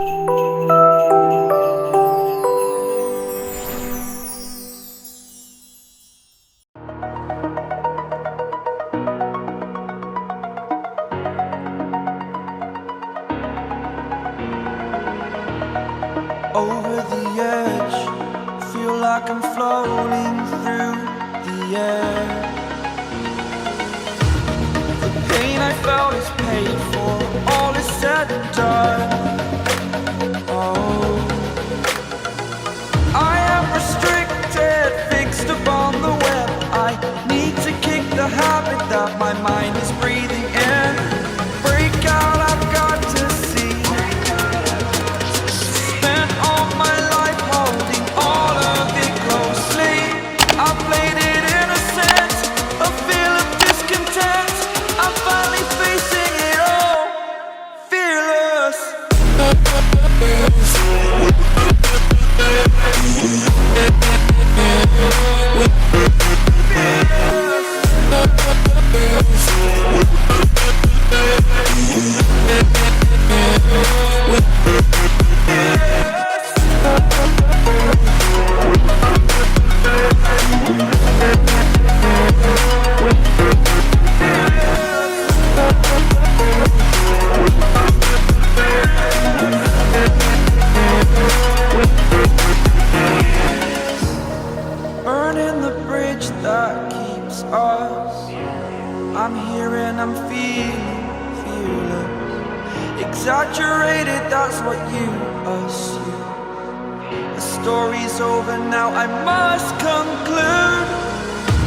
Over the edge, feel like I'm floating through the air. The pain I felt is paid for, all is said and done. Oh, I am restricted, fixed upon the web. I need to kick the habit that my mind is breathing in. Break out, I've got to see. Spent all my life holding all of it closely. I played it innocent, a feel of discontent. I'm finally facing it all, fearless. Burning the bridge that keeps us. I'm here and I'm feeling fearless. Exaggerated, that's what you assume. The story's over now, I must conclude.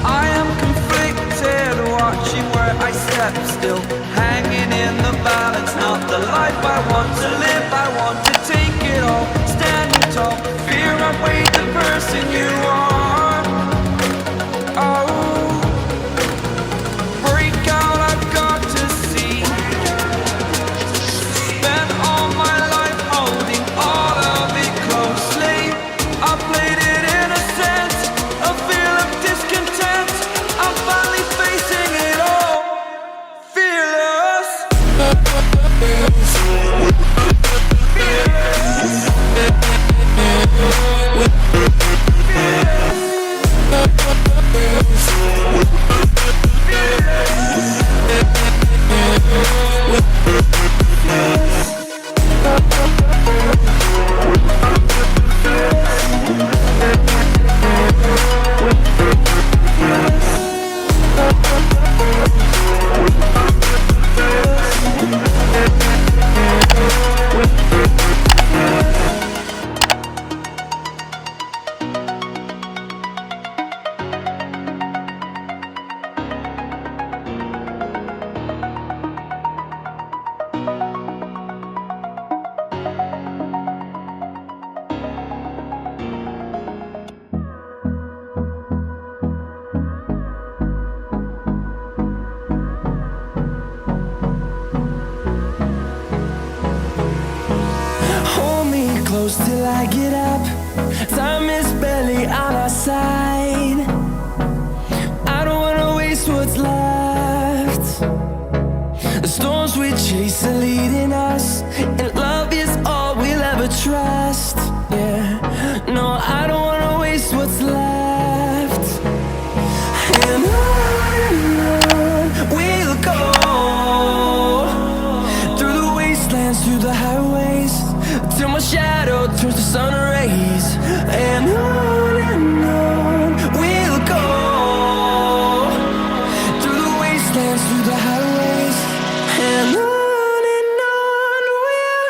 I am conflicted, watching where I step still, hanging in the balance. Not the life I want to live, I want to take it all, standing tall. Fear I've weighed the person you are. Oh, break out, I've got to see. Spent all my life holding all of it closely. I played it innocent, a feel of discontent. I'm finally facing it all, fearless. Close till I get up. Time is barely on our side. I don't wanna waste what's left. The storms we chase are leading us, and love is all we'll ever trust. Yeah, no, I don't wanna waste what's left. And on we'll go, through the wastelands, through the highways, till my shadow turns to sun rays. And on we'll go, through the wastelands, through the highways. And on we'll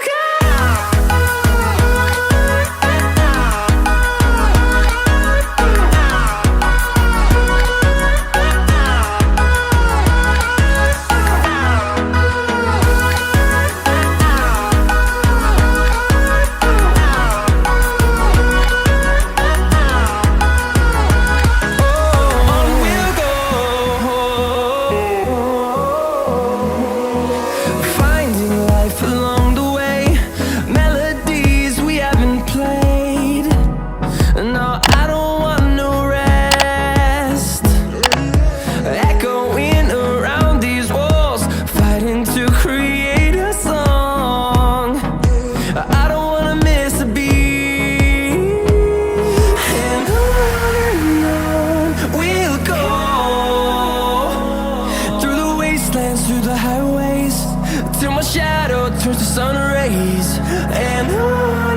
wastelands, through the highways, till my shadow turns to sun rays. And on